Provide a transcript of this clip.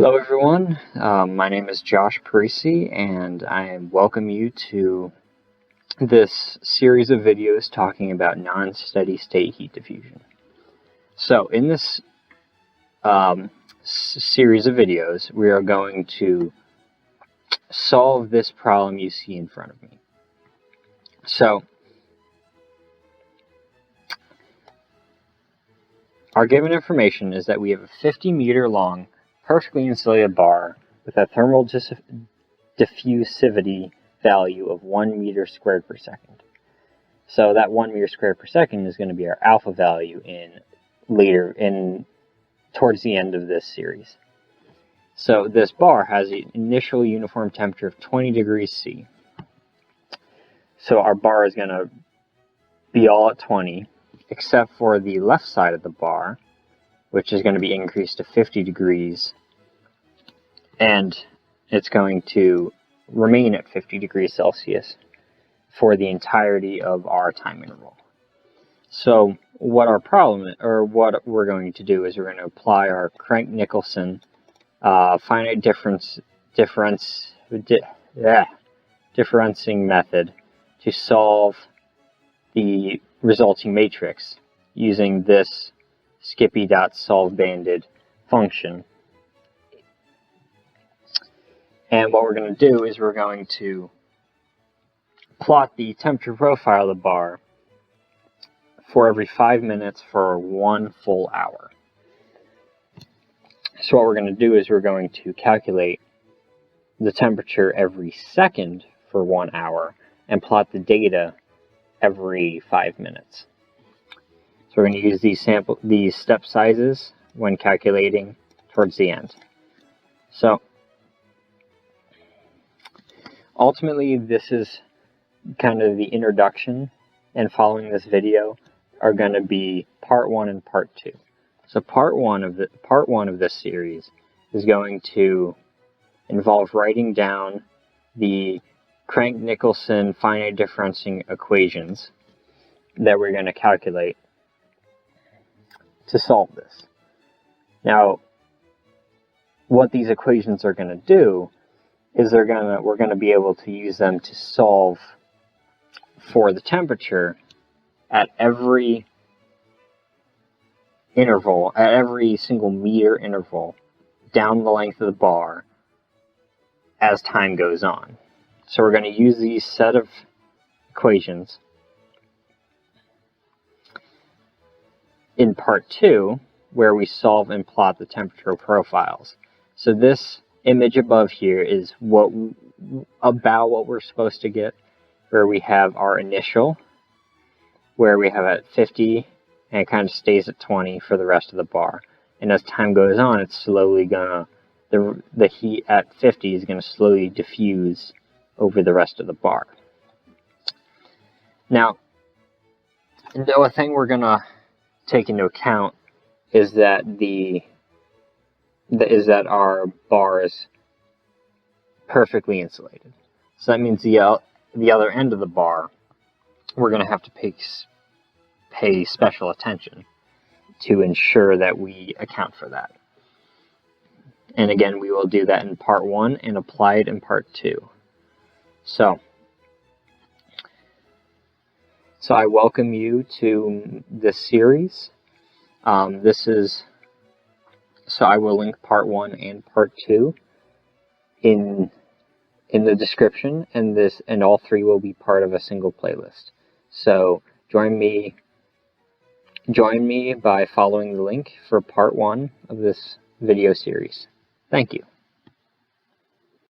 Hello everyone, my name is Josh Parisi and I welcome you to this series of videos talking about non-steady state heat diffusion. So in this series of videos we are going to solve this problem you see in front of me. So our given information is that we have a 50-meter long perfectly insulated bar with a thermal diffusivity value of 1 meter squared per second. So that 1 meter squared per second is going to be our alpha value towards the end of this series. So this bar has an initial uniform temperature of 20 degrees C. So our bar is going to be all at 20, except for the left side of the bar, which is going to be increased to 50 degrees, and it's going to remain at 50 degrees Celsius for the entirety of our time interval. So what we're going to do is we're going to apply our Crank-Nicholson finite differencing method to solve the resulting matrix using this Skippy.solveBanded function. And what we're going to do is we're going to plot the temperature profile of the bar for every 5 minutes for 1 full hour. So what we're going to do is we're going to calculate the temperature every second for 1 hour and plot the data every 5 minutes. So we're going to use these step sizes when calculating towards the end. So ultimately, this is kind of the introduction, and following this video are going to be part 1 and part 2. So part one of this series is going to involve writing down the Crank-Nicholson finite differencing equations that we're going to calculate to solve this. Now, what these equations are going to do is we're going to be able to use them to solve for the temperature at every interval, at every single meter interval down the length of the bar as time goes on. So we're going to use these set of equations in part 2, where we solve and plot the temperature profiles. So this image above here is about what we're supposed to get, where we have our initial, where we have at 50, and it kind of stays at 20 for the rest of the bar. And as time goes on, it's slowly gonna, the heat at 50 is gonna slowly diffuse over the rest of the bar. Now, the other thing we're gonna take into account is that our bar is perfectly insulated. So that means the other end of the bar, we're going to have to pay special attention to ensure that we account for that. And again, we will do that in part 1 and apply it in part 2. So I welcome you to this series. So I will link part 1 and part 2 in the description, and all 3 will be part of a single playlist. So join me by following the link for part 1 of this video series. Thank you.